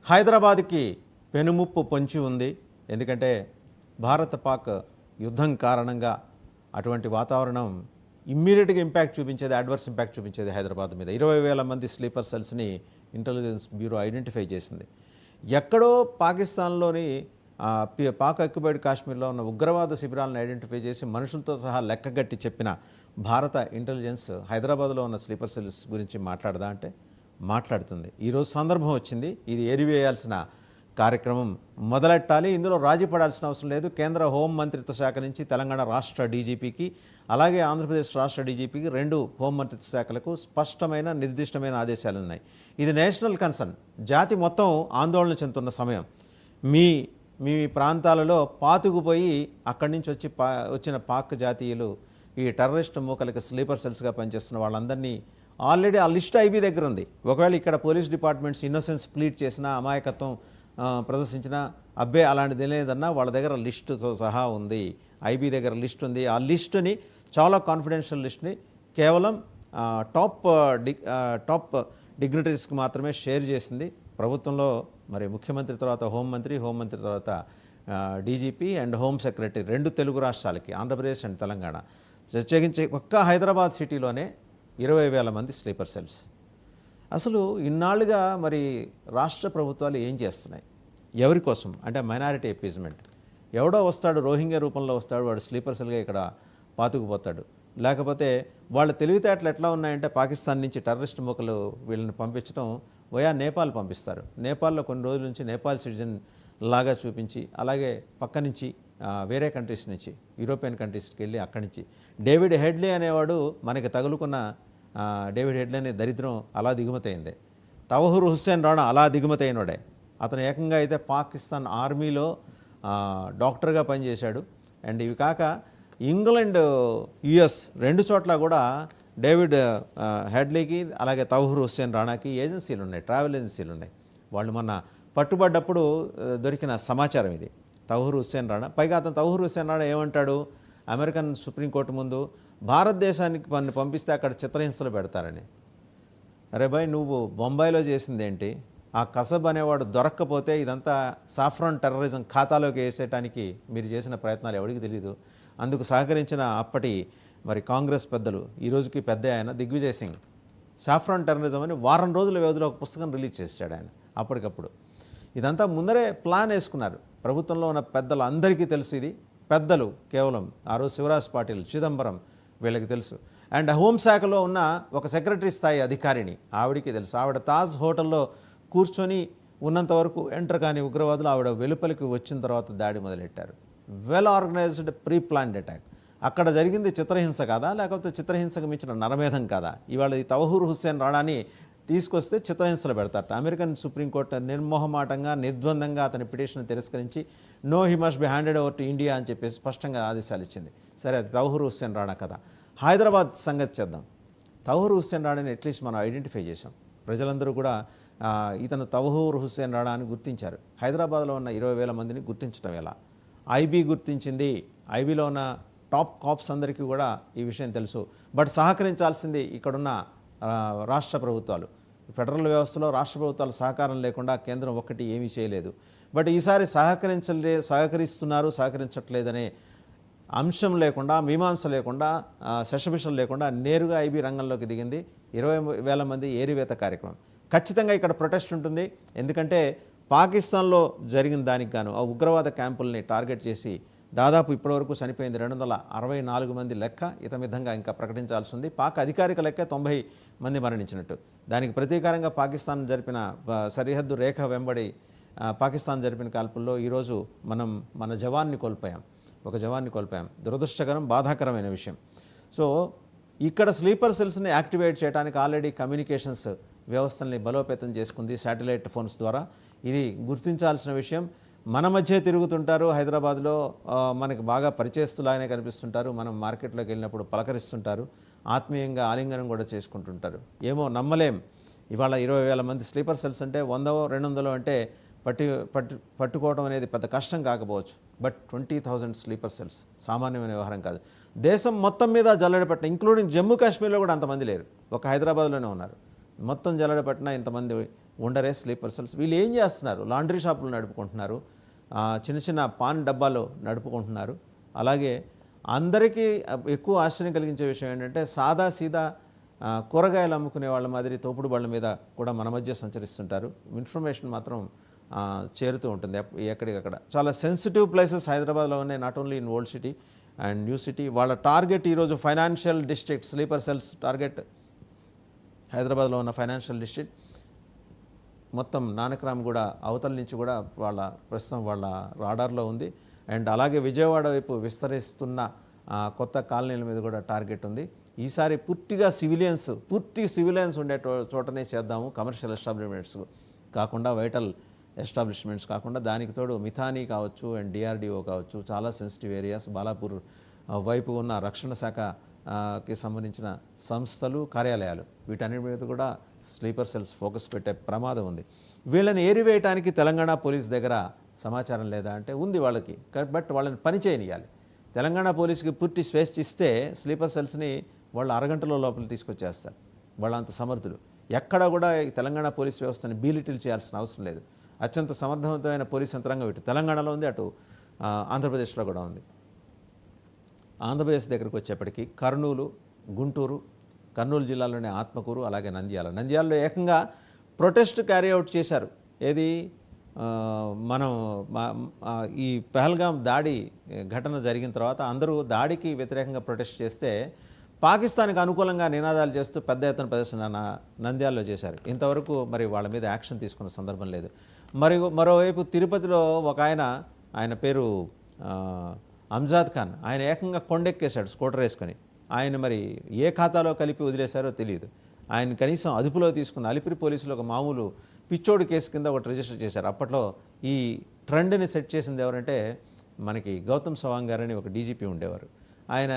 హైదరాబాద్కి పెనుముప్పు పొంచి ఉంది. ఎందుకంటే భారత్ పాక్ యుద్ధం కారణంగా అటువంటి వాతావరణం ఇమ్మీడియట్గా ఇంపాక్ట్ చూపించేది, అడ్వర్స్ ఇంపాక్ట్ చూపించేది హైదరాబాద్ మీద. 20,000 మంది స్లీపర్ సెల్స్ని ఇంటెలిజెన్స్ బ్యూరో ఐడెంటిఫై చేసింది. ఎక్కడో పాకిస్తాన్లోని పాక్ ఆక్యుపైడ్ కాశ్మీర్లో ఉన్న ఉగ్రవాద శిబిరాలను ఐడెంటిఫై చేసి మనుషులతో సహా లెక్కగట్టి చెప్పిన భారత ఇంటెలిజెన్స్ హైదరాబాద్లో ఉన్న స్లీపర్ సెల్స్ గురించి మాట్లాడదా అంటే మాట్లాడుతుంది. ఈరోజు సందర్భం వచ్చింది, ఇది ఏరివేయాల్సిన కార్యక్రమం మొదలెట్టాలి. ఇందులో రాజీ పడాల్సిన అవసరం లేదు. కేంద్ర హోం మంత్రిత్వ శాఖ నుంచి తెలంగాణ రాష్ట్ర డీజీపీకి, అలాగే ఆంధ్రప్రదేశ్ రాష్ట్ర డీజీపీకి, రెండు హోం మంత్రిత్వ శాఖలకు స్పష్టమైన నిర్దిష్టమైన ఆదేశాలు ఉన్నాయి. ఇది నేషనల్ కన్సర్న్. జాతి మొత్తం ఆందోళన చెందుతున్న సమయం. మీ మీ ప్రాంతాలలో పాతుకుపోయి అక్కడి నుంచి వచ్చిన పాక్ జాతీయులు ఈ టెర్రరిస్ట్ మూకలకి స్లీపర్ సెల్స్గా పనిచేస్తున్న వాళ్ళందరినీ ఆల్రెడీ ఆ లిస్ట్ ఐబీ దగ్గర ఉంది. ఒకవేళ ఇక్కడ పోలీస్ డిపార్ట్మెంట్స్ ఇన్నోసెన్స్ ప్లీట్ చేసినా, అమాయకత్వం ప్రదర్శించిన అబ్బే అలాంటిది లేదన్నా వాళ్ళ దగ్గర లిస్టుతో సహా ఉంది. ఐబీ దగ్గర లిస్ట్ ఉంది. ఆ లిస్టుని, చాలా కాన్ఫిడెన్షియల్ లిస్ట్ని కేవలం టాప్ డిగ్నిటరీస్కి మాత్రమే షేర్ చేసింది. ప్రభుత్వంలో మరి ముఖ్యమంత్రి తర్వాత హోంమంత్రి తర్వాత డీజీపీ అండ్ హోమ్ సెక్రటరీ, రెండు తెలుగు రాష్ట్రాలకి, ఆంధ్రప్రదేశ్ అండ్ తెలంగాణ, ప్రత్యేకించి ఒక్క హైదరాబాద్ సిటీలోనే 20,000 మంది స్లీపర్ సెల్స్. అసలు ఇన్నాళ్ళుగా మరి రాష్ట్ర ప్రభుత్వాలు ఏం చేస్తున్నాయి? ఎవరి కోసం అంటే మైనారిటీ అపీజ్మెంట్. ఎవడో వస్తాడు, రోహింగ్యా రూపంలో వస్తాడు, వాడు స్లీపర్ సెల్గా ఇక్కడ పాతుకుపోతాడు. లేకపోతే వాళ్ళ తెలివితేటలు ఎట్లా ఉన్నాయంటే పాకిస్తాన్ నుంచి టెర్రరిస్ట్ మూకలు వీళ్ళని పంపించడం వయా నేపాల్ పంపిస్తారు. నేపాల్లో కొన్ని రోజుల నుంచి నేపాల్ సిటిజన్ లాగా చూపించి, అలాగే పక్క నుంచి వేరే కంట్రీస్ నుంచి, యూరోపియన్ కంట్రీస్కి వెళ్ళి అక్కడి నుంచి డేవిడ్ హెడ్లీ అనేవాడు మనకి తగులుకున్న డేవిడ్ హెడ్లీ అనే దరిద్రం అలా దిగుమతయిందే. తవహూర్ హుస్సేన్ రాణా అలా దిగుమతయినోడే. అతను ఏకంగా అయితే పాకిస్తాన్ ఆర్మీలో డాక్టర్గా పనిచేశాడు. అండ్ ఇవి కాక ఇంగ్లాండ్, యుఎస్ రెండు చోట్ల కూడా డేవిడ్ హెడ్లీకి అలాగే తవహూర్ హుస్సేన్ రాణాకి ఏజెన్సీలు ఉన్నాయి, ట్రావెల్ ఏజెన్సీలు ఉన్నాయి. వాళ్ళు మొన్న పట్టుబడ్డప్పుడు దొరికిన సమాచారం ఇది. తవహూర్ హుస్సేన్ రాణా, పైగా అతను తవహూర్ హుస్సేన్ రాణా ఏమంటాడు, అమెరికన్ సుప్రీంకోర్టు ముందు భారతదేశానికి పంపిస్తే అక్కడ చిత్రహింసలు పెడతారని. అరే భాయ్, నువ్వు బొంబాయిలో చేసిందేంటి? ఆ కసబ్ అనేవాడు దొరక్కపోతే ఇదంతా సాఫ్రాన్ టెర్రరిజం ఖాతాలోకి వేసేయడానికి మీరు చేసిన ప్రయత్నాలు ఎవరికి తెలియదు. అందుకు సహకరించిన అప్పటి మరి కాంగ్రెస్ పెద్దలు, ఈ రోజుకి పెద్ద ఆయన దిగ్విజయ్ సింగ్, సాఫ్రాన్ టెర్రరిజం అని వారం రోజుల వ్యవధిలో ఒక పుస్తకం రిలీజ్ చేశాడు ఆయన అప్పటికప్పుడు. ఇదంతా ముందరే ప్లాన్ వేసుకున్నారు. ప్రభుత్వంలో ఉన్న పెద్దలు అందరికీ తెలుసు ఇది. పెద్దలు కేవలం ఆ రోజు శివరాజ్ పాటిల్, చిదంబరం వీళ్ళకి తెలుసు. అండ్ హోంశాఖలో ఉన్న ఒక సెక్రటరీ స్థాయి అధికారిని, ఆవిడికి తెలుసు. ఆవిడ తాజ్ హోటల్లో కూర్చొని ఉన్నంత వరకు ఎంటర్ కాని ఉగ్రవాదులు ఆవిడ వెలుపలికి వచ్చిన తర్వాత దాడి మొదలెట్టారు. Well organised pre planned attack. అక్కడ జరిగింది చిత్రహింస కాదా, లేకపోతే చిత్రహింసకు మించిన నరమేధం కాదా? ఇవాళ ఈ తవహూర్ హుస్సేన్ రాణాని తీసుకొస్తే చిత్రహింసలు పెడతారట. అమెరికన్ సుప్రీంకోర్టు నిర్మోహమాటంగా, నిర్ద్వందంగా అతని పిటిషన్ తిరస్కరించి no he must be handed over to India అని చెప్పేసి స్పష్టంగా ఆదేశాలు ఇచ్చింది. సరే, అది తవహూర్ హుస్సేన్ రాణా కదా. హైదరాబాద్ సంగతి చేద్దాం. తవహూర్ హుస్సేన్ రాణాని అట్లీస్ట్ మనం ఐడెంటిఫై చేసాం. ప్రజలందరూ కూడా ఇతను తవహూర్ హుస్సేన్ రాణా అని గుర్తించారు. హైదరాబాద్లో ఉన్న 20,000 మందిని గుర్తించడం ఎలా? ఐబీ గుర్తించింది. ఐబీలో ఉన్న టాప్ కాప్స్ అందరికీ కూడా ఈ విషయం తెలుసు. బట్ సహకరించాల్సింది ఇక్కడున్న రాష్ట్ర ప్రభుత్వాలు. ఫెడరల్ వ్యవస్థలో రాష్ట్ర ప్రభుత్వాల సహకారం లేకుండా కేంద్రం ఒక్కటి ఏమీ చేయలేదు. బట్ ఈసారి సహకరిస్తున్నారు, సహకరించట్లేదనే అంశం లేకుండా, మీమాంస లేకుండా, శషభిషం లేకుండా నేరుగా ఐబీ రంగంలోకి దిగింది. 20,000 మంది ఏరివేత కార్యక్రమం. ఖచ్చితంగా ఇక్కడ ప్రొటెస్ట్ ఉంటుంది. ఎందుకంటే పాకిస్తాన్లో జరిగిన దానికి గాను ఆ ఉగ్రవాద క్యాంపుల్ని టార్గెట్ చేసి దాదాపు ఇప్పటివరకు చనిపోయింది 264 మంది లెక్క. ఇతమిధంగా ఇంకా ప్రకటించాల్సి ఉంది. పాక్ అధికారిక లెక్క 90 మంది మరణించినట్టు. దానికి ప్రతీకారంగా పాకిస్తాన్ జరిపిన సరిహద్దు రేఖ వెంబడి పాకిస్తాన్ జరిపిన కాల్పుల్లో ఈరోజు మనం మన జవాన్ని కోల్పోయాం, ఒక జవాన్ని కోల్పోయాం. దురదృష్టకరం, బాధాకరమైన విషయం. సో ఇక్కడ స్లీపర్ సెల్స్ని యాక్టివేట్ చేయడానికి ఆల్రెడీ కమ్యూనికేషన్స్ వ్యవస్థల్ని బలోపేతం చేసుకుంది శాటిలైట్ ఫోన్స్ ద్వారా. ఇది గుర్తించాల్సిన విషయం. మన మధ్య తిరుగుతుంటారు హైదరాబాద్లో, మనకి బాగా పరిచయస్తులాగానే కనిపిస్తుంటారు. మనం మార్కెట్లోకి వెళ్ళినప్పుడు పలకరిస్తుంటారు, ఆత్మీయంగా ఆలింగనం కూడా చేసుకుంటుంటారు. ఏమో నమ్మలేం. ఇవాళ 20,000 మంది స్లీపర్ సెల్స్ అంటే 100, 200 అంటే పట్టుకోవడం అనేది పెద్ద కష్టం కాకపోవచ్చు. బట్ 20,000 స్లీపర్ సెల్స్ సామాన్యమైన వ్యవహారం కాదు. దేశం మొత్తం మీద జల్లెడపట్టిన, ఇంక్లూడింగ్ జమ్మూ కాశ్మీర్లో కూడా అంతమంది లేరు, ఒక హైదరాబాద్లోనే ఉన్నారు. మొత్తం జల్లెడపట్టిన ఇంతమంది ఉండరే స్లీపర్ సెల్స్. వీళ్ళు ఏం చేస్తున్నారు? లాండ్రీ షాపులు నడుపుకుంటున్నారు, చిన్న చిన్న పాన్ డబ్బాలు నడుపుకుంటున్నారు. అలాగే అందరికీ ఎక్కువ ఆశ్చర్యం కలిగించే విషయం ఏంటంటే సాదా సీదా కూరగాయలు అమ్ముకునే వాళ్ళ మాదిరి తోపుడు బళ్ళ మీద కూడా మన మధ్య సంచరిస్తుంటారు. ఇన్ఫర్మేషన్ మాత్రం చేరుతూ ఉంటుంది ఎక్కడికక్కడ. చాలా సెన్సిటివ్ ప్లేసెస్ హైదరాబాద్లో ఉన్నాయి, not only in old city and new city. వాళ్ళ టార్గెట్ ఈరోజు financial district, sleeper cells target హైదరాబాద్లో ఉన్న ఫైనాన్షియల్ డిస్ట్రిక్ట్ మొత్తం నానక్రామ్ కూడా అవతల నుంచి కూడా ప్రస్తుతం వాళ్ళ రాడార్లో ఉంది. అండ్ అలాగే విజయవాడ వైపు విస్తరిస్తున్న కొత్త కాలనీల మీద కూడా టార్గెట్ ఉంది. ఈసారి పూర్తి సివిలియన్స్ ఉండే చోటనే చేద్దాము, కమర్షియల్ ఎస్టాబ్లిష్మెంట్స్ కాకుండా, వైటల్ ఎస్టాబ్లిష్మెంట్స్ కాకుండా. దానికి తోడు మిథానీ కావచ్చు అండ్ డిఆర్డిఓ కావచ్చు, చాలా సెన్సిటివ్ ఏరియాస్, బాలాపూర్ వైపు ఉన్న రక్షణ శాఖకి సంబంధించిన సంస్థలు, కార్యాలయాలు, వీటన్నిటి మీద కూడా స్లీపర్ సెల్స్ ఫోకస్ పెట్టే ప్రమాదం ఉంది. వీళ్ళని ఏరివేయటానికి తెలంగాణ పోలీస్ దగ్గర సమాచారం లేదా అంటే ఉంది వాళ్ళకి, బట్ వాళ్ళని పని చేయనియాలి. తెలంగాణ పోలీసుకి పూర్తి స్వేచ్ఛ ఇస్తే స్లీపర్ సెల్స్ని వాళ్ళు అరగంటలో లోపల తీసుకొచ్చేస్తారు. వాళ్ళంత సమర్థులు. ఎక్కడ కూడా తెలంగాణ పోలీస్ వ్యవస్థని బీలిటిల్ చేయాల్సిన అవసరం లేదు. అత్యంత సమర్థవంతమైన పోలీస్ యంత్రాంగం ఇటు తెలంగాణలో ఉంది, అటు ఆంధ్రప్రదేశ్లో కూడా ఉంది. ఆంధ్రప్రదేశ్ దగ్గరకు వచ్చేప్పటికీ కర్నూలు జిల్లాలోనే ఆత్మకూరు, అలాగే నంద్యాలలో ఏకంగా ప్రొటెస్ట్ క్యారీ అవుట్ చేశారు. ఏది మనం ఈ పహల్గాం దాడి ఘటన జరిగిన తర్వాత అందరూ దాడికి వ్యతిరేకంగా ప్రొటెస్ట్ చేస్తే పాకిస్తాన్కి అనుకూలంగా నినాదాలు చేస్తూ పెద్ద ఎత్తున ప్రదర్శన నంద్యాలలో చేశారు. ఇంతవరకు మరి వాళ్ళ మీద యాక్షన్ తీసుకున్న సందర్భం లేదు. మరోవైపు తిరుపతిలో ఒక ఆయన పేరు అంజాద్ ఖాన్, ఆయన ఏకంగా కొండెక్కేశాడు స్కూటర్ వేసుకొని. ఆయన మరి ఏ ఖాతాలో కలిపి వదిలేశారో తెలియదు. ఆయన కనీసం అదుపులో తీసుకున్న అలిపిరి పోలీసులు ఒక మామూలు పిచ్చోడు కేసు కింద ఒకటి రిజిస్టర్ చేశారు. అప్పట్లో ఈ ట్రెండ్ని సెట్ చేసింది ఎవరంటే మనకి గౌతమ్ సవాంగ్ గారని ఒక డీజీపీ ఉండేవారు. ఆయన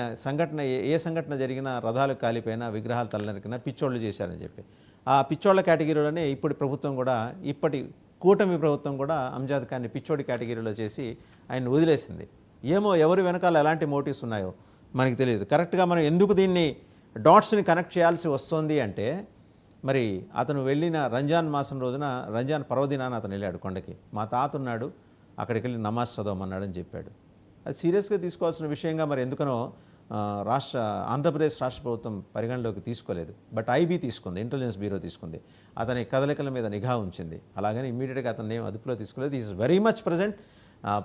ఏ సంఘటన జరిగినా, రథాలు కాలిపోయినా, విగ్రహాలు తలనరికినా పిచ్చోళ్ళు చేశారని చెప్పి ఆ పిచ్చోళ్ళ కేటగిరీలోనే ఇప్పటి కూటమి ప్రభుత్వం కూడా అంజాద్ ఖాన్ని పిచ్చోడి కేటగిరీలో చేసి ఆయన వదిలేసింది. ఏమో ఎవరి వెనకాల ఎలాంటి మోటివ్స్ ఉన్నాయో మనకి తెలియదు. కరెక్ట్గా మనం ఎందుకు దీన్ని డాట్స్ని కనెక్ట్ చేయాల్సి వస్తుంది అంటే, మరి అతను వెళ్ళిన రంజాన్ మాసం రోజున, రంజాన్ పర్వదినాన అతను వెళ్ళాడు కొండకి. మా తాత ఉన్నాడు, అక్కడికి వెళ్ళి నమాజ్ చదవమన్నాడని చెప్పాడు. అది సీరియస్గా తీసుకోవాల్సిన విషయంగా మరి ఎందుకనో ఆంధ్రప్రదేశ్ రాష్ట్ర ప్రభుత్వం పరిగణలోకి తీసుకోలేదు. బట్ ఐబీ తీసుకుంది, ఇంటెలిజెన్స్ బ్యూరో తీసుకుంది, అతని కదలికల మీద నిఘా ఉంచింది. అలాగని ఇమీడియట్గా అతను ఏం అదుపులో తీసుకోలేదు. Is very much present.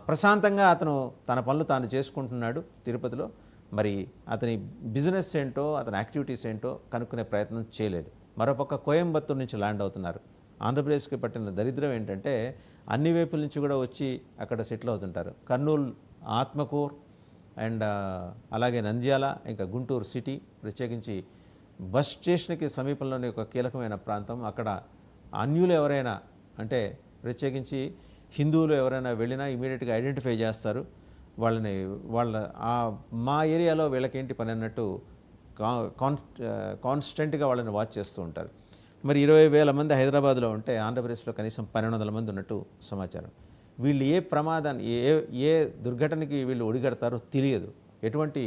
ప్రశాంతంగా అతను తన పనులు తాను చేసుకుంటున్నాడు తిరుపతిలో. మరి అతని బిజినెస్ ఏంటో, అతని యాక్టివిటీస్ ఏంటో కనుక్కునే ప్రయత్నం చేయలేదు. మరోపక్క కోయంబత్తూరు నుంచి ల్యాండ్ అవుతున్నారు. ఆంధ్రప్రదేశ్కి పట్టిన దరిద్రం ఏంటంటే అన్ని వైపుల నుంచి కూడా వచ్చి అక్కడ సెటిల్ అవుతుంటారు. కర్నూలు, ఆత్మకూరు అండ్ అలాగే నంద్యాల, ఇంకా గుంటూరు సిటీ, ప్రత్యేకించి బస్ స్టేషన్కి సమీపంలోని ఒక కీలకమైన ప్రాంతం. అక్కడ అన్యులు ఎవరైనా, అంటే ప్రత్యేకించి హిందువులు ఎవరైనా వెళ్ళినా ఇమీడియట్గా ఐడెంటిఫై చేస్తారు వాళ్ళని. మా ఏరియాలో వీళ్ళకేంటి పని అన్నట్టు కాన్స్టెంట్గా వాళ్ళని వాచ్ చేస్తూ ఉంటారు. మరి 20,000 మంది హైదరాబాద్లో ఉంటే ఆంధ్రప్రదేశ్లో కనీసం 1,200 మంది ఉన్నట్టు సమాచారం. వీళ్ళు ఏ ప్రమాదాన్ని, ఏ దుర్ఘటనకి వీళ్ళు ఒడిగడతారో తెలియదు, ఎటువంటి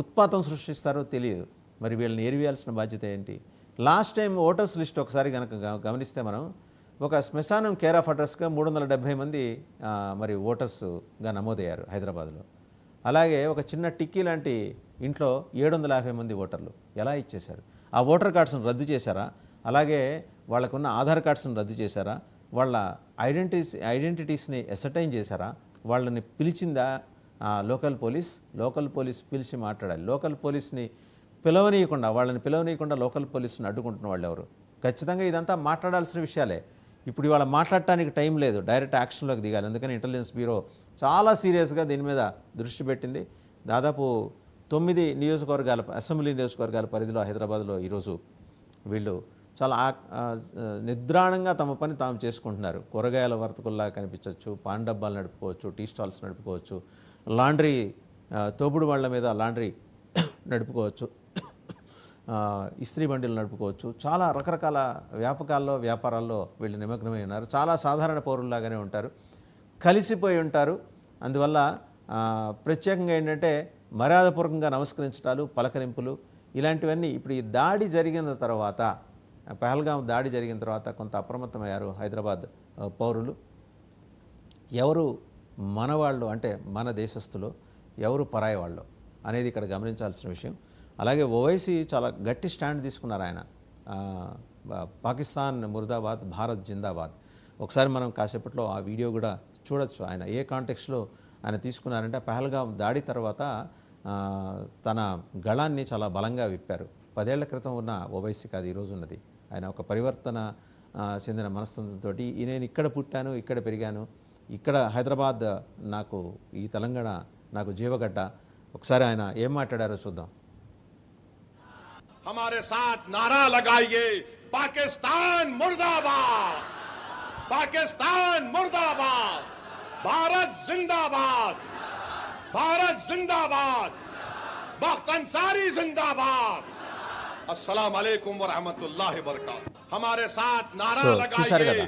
ఉత్పాతం సృష్టిస్తారో తెలియదు. మరి వీళ్ళని ఏరివేయాల్సిన బాధ్యత ఏంటి? లాస్ట్ టైం ఓటర్స్ లిస్ట్ ఒకసారి కనుక గమనిస్తే మనం, ఒక శ్మశానం కేర్ ఆఫ్ అడ్రస్గా 370 మంది మరి ఓటర్స్గా నమోదయ్యారు హైదరాబాద్లో. అలాగే ఒక చిన్న టిక్కీ లాంటి ఇంట్లో 750 మంది ఓటర్లు ఎలా ఇచ్చేశారు? ఆ ఓటర్ కార్డ్స్ను రద్దు చేశారా? అలాగే వాళ్ళకున్న ఆధార్ కార్డ్స్ను రద్దు చేశారా? వాళ్ళ ఐడెంటిటీస్ని ఎసర్టైన్ చేశారా? వాళ్ళని పిలిచిందా లోకల్ పోలీస్ పిలిచి మాట్లాడాలి. లోకల్ పోలీస్ని వాళ్ళని పిలవనీయకుండా లోకల్ పోలీస్ని అడ్డుకుంటున్న వాళ్ళు ఎవరు? ఖచ్చితంగా ఇదంతా మాట్లాడాల్సిన విషయాలే. ఇప్పుడు ఇవాళ మాట్లాడటానికి టైం లేదు, డైరెక్ట్ యాక్షన్లోకి దిగాలి. అందుకని ఇంటెలిజెన్స్ బ్యూరో చాలా సీరియస్గా దీని మీద దృష్టి పెట్టింది. దాదాపు 9 అసెంబ్లీ నియోజకవర్గాల పరిధిలో హైదరాబాద్లో ఈరోజు వీళ్ళు చాలా నిద్రాణంగా తమ పని తాము చేసుకుంటున్నారు. కూరగాయల వర్తకుల్లా కనిపించవచ్చు, పాన్ డబ్బాలు నడుపుకోవచ్చు, టీ స్టాల్స్ నడుపుకోవచ్చు, లాండ్రీ తోపుడు వాళ్ళ మీద లాండ్రీ నడుపుకోవచ్చు, ఇస్త్రీ బండిలు నడుపుకోవచ్చు. చాలా రకరకాల వ్యాపారాల్లో వీళ్ళు నిమగ్నమై ఉన్నారు. చాలా సాధారణ పౌరుల్లాగానే ఉంటారు, కలిసిపోయి ఉంటారు. అందువల్ల ప్రత్యేకంగా ఏంటంటే మర్యాదపూర్వకంగా నమస్కరించడాలు, పలకరింపులు, ఇలాంటివన్నీ ఇప్పుడు ఈ దాడి జరిగిన తర్వాత పహల్గాం దాడి జరిగిన తర్వాత కొంత అప్రమత్తమయ్యారు హైదరాబాద్ పౌరులు. ఎవరు మనవాళ్ళు అంటే మన దేశస్తులు, ఎవరు పరాయి వాళ్ళు అనేది ఇక్కడ గమనించాల్సిన విషయం. అలాగే ఓవైసీ చాలా గట్టి స్టాండ్ తీసుకున్నారు ఆయన. పాకిస్తాన్ ముర్దాబాద్, భారత్ జిందాబాద్. ఒకసారి మనం కాసేపట్లో ఆ వీడియో కూడా చూడొచ్చు. ఆయన ఏ కాంటెక్స్లో ఆయన తీసుకున్నారంటే పహల్గాం దాడి తర్వాత తన గళాన్ని చాలా బలంగా విప్పారు. 10 ఏళ్ల క్రితం ఉన్న ఓవైసీ కాదు ఈరోజు ఉన్నది. ఆయన ఒక పరివర్తన చెందిన మనస్తత్వంతో నేను ఇక్కడ పుట్టాను, ఇక్కడ పెరిగాను, ఇక్కడ హైదరాబాద్ నాకు, ఈ తెలంగాణ నాకు జీవగడ్డ. ఒకసారి ఆయన ఏం మాట్లాడారో చూద్దాం. हमारे साथ नारा लगाइए, पाकिस्तान मुर्दाबाद, पाकिस्तान मुर्दाबाद, भारत जिंदाबाद, भारत जिंदाबाद, बख्त अंसारी जिंदाबाद, अस्सलाम वालेकुम व रहमतुल्लाहि व बरकातहू. हमारे साथ नारा చూశారు लगाइए. కదా,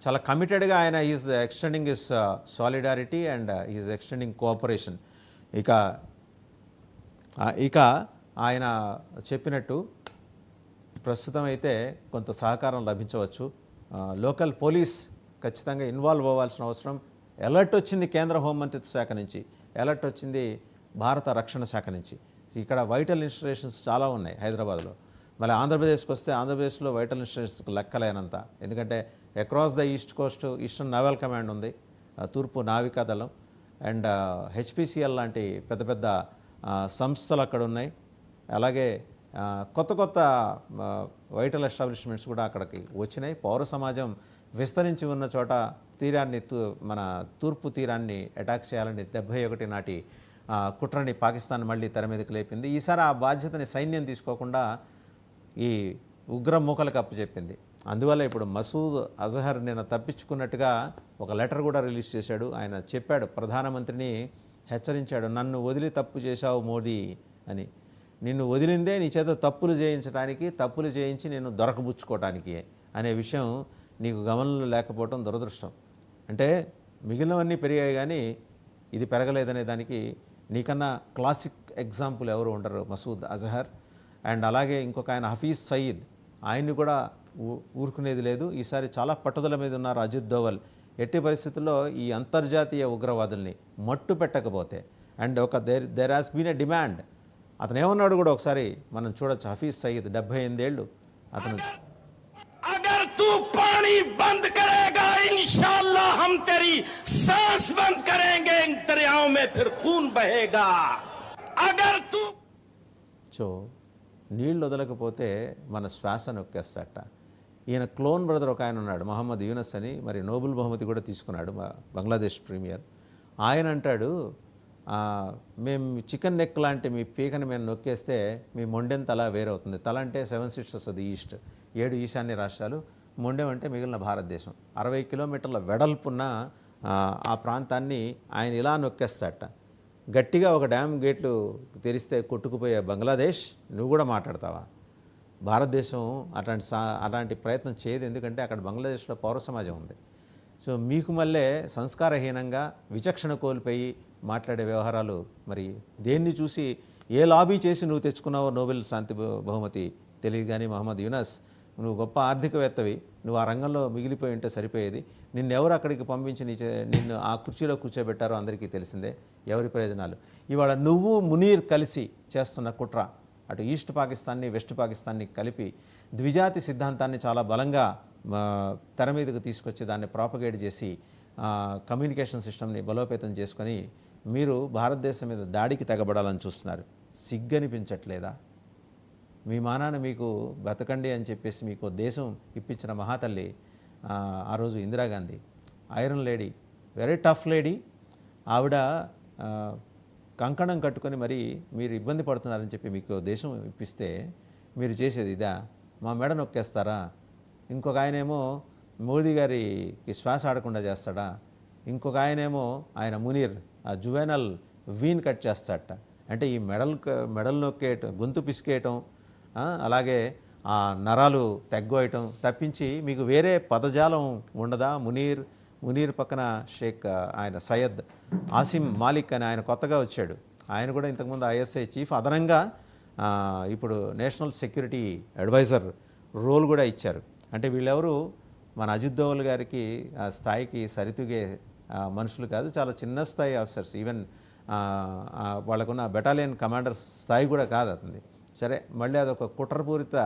చాలా కమిటెడ్గా ఆయన is extending his solidarity and is extending cooperation. ఇక ఆయన చెప్పినట్టు ప్రస్తుతం అయితే కొంత సహకారం లభించవచ్చు. లోకల్ పోలీస్ ఖచ్చితంగా ఇన్వాల్వ్ అవ్వాల్సిన అవసరం. అలర్ట్ వచ్చింది కేంద్ర హోంమంత్రిత్వ శాఖ నుంచి, అలర్ట్ వచ్చింది భారత రక్షణ శాఖ నుంచి. ఇక్కడ వైటల్ ఇన్స్టిట్యూషన్స్ చాలా ఉన్నాయి హైదరాబాద్లో. మళ్ళీ ఆంధ్రప్రదేశ్కి వస్తే ఆంధ్రప్రదేశ్లో వైటల్ ఇన్స్టిట్యూషన్స్కి లెక్కలేనంత. ఎందుకంటే across the east coast eastern naval command ఉంది, తూర్పు నావికా దళం అండ్ హెచ్పిసిఎల్ లాంటి పెద్ద పెద్ద సంస్థలు అక్కడ ఉన్నాయి. అలాగే కొత్త కొత్త వైటల్ ఎస్టాబ్లిష్మెంట్స్ కూడా అక్కడికి వచ్చినాయి. పౌర సమాజం విస్తరించి ఉన్న చోట తీరాన్ని, మన తూర్పు తీరాన్ని అటాక్ చేయాలని 71 నాటి కుట్రని పాకిస్తాన్ మళ్ళీ తెర మీదకి లేపింది. ఈసారి ఆ బాధ్యతని సైన్యం తీసుకోకుండా ఈ ఉగ్ర మూకలకు అప్పచెప్పింది. అందువల్ల ఇప్పుడు మసూద్ అజహర్ నిన్న తప్పించుకున్నట్టుగా ఒక లెటర్ కూడా రిలీజ్ చేశాడు. ఆయన చెప్పాడు, ప్రధానమంత్రిని హెచ్చరించాడు, నన్ను వదిలి తప్పు చేశావు మోదీ అని. నిన్ను వదిలిందే నీ చేత తప్పులు చేయించడానికి, తప్పులు చేయించి నేను దొరకబుచ్చుకోవటానికి అనే విషయం నీకు గమనంలో లేకపోవడం దురదృష్టం. అంటే మిగిలినవన్నీ పెరిగాయి కానీ ఇది పెరగలేదనే దానికి నీకన్నా క్లాసిక్ ఎగ్జాంపుల్ ఎవరు ఉండరు, మసూద్ అజహర్. అండ్ అలాగే ఇంకొక ఆయన హఫీజ్ సయీద్, ఆయన్ని కూడా ఊరుకునేది లేదు. ఈసారి చాలా పట్టుదల మీద ఉన్నారు అజిత్ దోవల్. ఎట్టి పరిస్థితుల్లో ఈ అంతర్జాతీయ ఉగ్రవాదుల్ని మట్టు పెట్టకపోతే, అండ్ ఒక there has been a demand. అతను ఏమన్నాడు కూడా ఒకసారి మనం చూడొచ్చు. హఫీజ్ సయీద్ 78 ఏళ్ళు అతను. अगर तू पानी बंद करेगा इंशाअल्लाह हम तेरी सांस बंद करेंगे, इन दरियाओं में फिर खून बहेगा. अगर तू సో నీళ్ళు వదలకపోతే మన శ్వాస నొక్కేస్తాట. ఈయన క్లోన్ బ్రదర్ ఒక ఆయన ఉన్నాడు, మహమ్మద్ యూనస్ అని, మరి నోబెల్ బహుమతి కూడా తీసుకున్నాడు, బంగ్లాదేశ్ ప్రీమియర్. ఆయన అంటాడు, మేము చికెన్ నెక్ లాంటి మీ పీకని మేము నొక్కేస్తే మీ మొండెం తల వేరవుతుంది. తల అంటే 7 sisters ఆఫ్ ది ఈస్ట్, 7 ఈశాన్య రాష్ట్రాలు. మొండెం అంటే మిగిలిన భారతదేశం. 60 కిలోమీటర్ల వెడల్పున్న ఆ ప్రాంతాన్ని ఆయన ఇలా నొక్కేస్తాట. గట్టిగా ఒక డ్యామ్ గేట్లు తెరిస్తే కొట్టుకుపోయే బంగ్లాదేశ్ నువ్వు కూడా మాట్లాడతావా? భారతదేశం అలాంటి ప్రయత్నం చేయదు. ఎందుకంటే అక్కడ బంగ్లాదేశ్లో పౌర సమాజం ఉంది. సో మీకు మళ్ళీ సంస్కారహీనంగా, విచక్షణ కోల్పోయి మాట్లాడే వ్యవహారాలు. మరి దేన్ని చూసి, ఏ లాబీ చేసి నువ్వు తెచ్చుకున్నావో నోబెల్ శాంతి బహుమతి తెలియదు. కానీ మహమ్మద్ యూనస్, నువ్వు గొప్ప ఆర్థికవేత్తవి, నువ్వు ఆ రంగంలో మిగిలిపోయి ఉంటే సరిపోయేది. నిన్నెవరు అక్కడికి పంపించి నిన్ను ఆ కుర్చీలో కూర్చోబెట్టారో అందరికీ తెలిసిందే. ఎవరి ప్రయోజనాలు? ఇవాళ నువ్వు మునీర్ కలిసి చేస్తున్న కుట్ర, అటు ఈస్ట్ పాకిస్తాన్ని వెస్ట్ పాకిస్తాన్ని కలిపి ద్విజాతి సిద్ధాంతాన్ని చాలా బలంగా తెర మీదకు తీసుకొచ్చి దాన్ని ప్రాపగేట్ చేసి కమ్యూనికేషన్ సిస్టమ్ని బలోపేతం చేసుకొని మీరు భారతదేశం మీద దాడికి తెగబడాలని చూస్తున్నారు. సిగ్గనిపించట్లేదా? మీ మానాన మీకు బతకండి అని చెప్పేసి మీకు దేశం ఇప్పించిన మహాతల్లి ఆ రోజు Indira Gandhi, iron lady, very tough lady. ఆవిడ కంకణం కట్టుకొని మరి మీరు ఇబ్బంది పడుతున్నారని చెప్పి మీకు దేశం ఇప్పిస్తే మీరు చేసేది ఇదా? మా మెడ నొక్కేస్తారా? ఇంకొక ఆయనేమో మోదీ గారికి శ్వాస ఆడకుండా చేస్తాడా? ఇంకొక ఆయనేమో ఆయన మునీర్ ఆ జువెనల్ వీన్ కట్ చేస్తాడట. అంటే ఈ మెడల్ నొక్కేయటం, గొంతు పిసికేయటం, అలాగే ఆ నరాలు తెగ్గోయటం తప్పించి మీకు వేరే పదజాలం ఉండదా? మునీర్ పక్కన షేక్ ఆయన సయ్యద్ ఆసిమ్ మాలిక్ అని ఆయన కొత్తగా వచ్చాడు. ఆయన కూడా ఇంతకుముందు ఐఎస్ఐ చీఫ్, అదనంగా ఇప్పుడు నేషనల్ సెక్యూరిటీ అడ్వైజర్ రోల్ కూడా ఇచ్చారు. అంటే వీళ్ళెవరు మన అజిత్ దోవల్ గారికి ఆ స్థాయికి సరితూగే మనుషులు కాదు, చాలా చిన్న స్థాయి ఆఫీసర్స్. ఈవెన్ వాళ్ళకున్న బెటాలియన్ కమాండర్ స్థాయి కూడా కాదు అతనిది. సరే, మళ్ళీ అదొక కుట్రపూరిత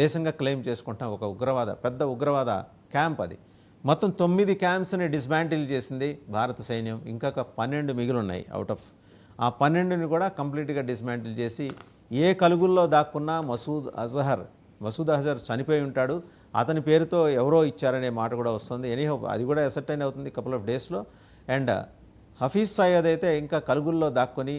దేశంగా క్లెయిమ్ చేసుకుంటాం ఒక పెద్ద ఉగ్రవాద క్యాంప్ అది. మొత్తం 9 క్యాంప్స్ని డిస్మాంటిల్ చేసింది భారత సైన్యం. ఇంకా 12 మిగిలి ఉన్నాయి. అవుట్ ఆఫ్ ఆ 12ని కూడా కంప్లీట్గా డిస్మాంటిల్ చేసి ఏ కలుగుల్లో దాక్కున్నా మసూద్ అజహర్ చనిపోయి ఉంటాడు, అతని పేరుతో ఎవరో ఇచ్చారనే మాట కూడా వస్తుంది. ఎనీహో అది కూడా ఎసర్టైన్ అవుతుంది కపుల్ ఆఫ్ డేస్లో. అండ్ హఫీజ్ సయ్యద్ అయితే ఇంకా కలుగుల్లో దాక్కుని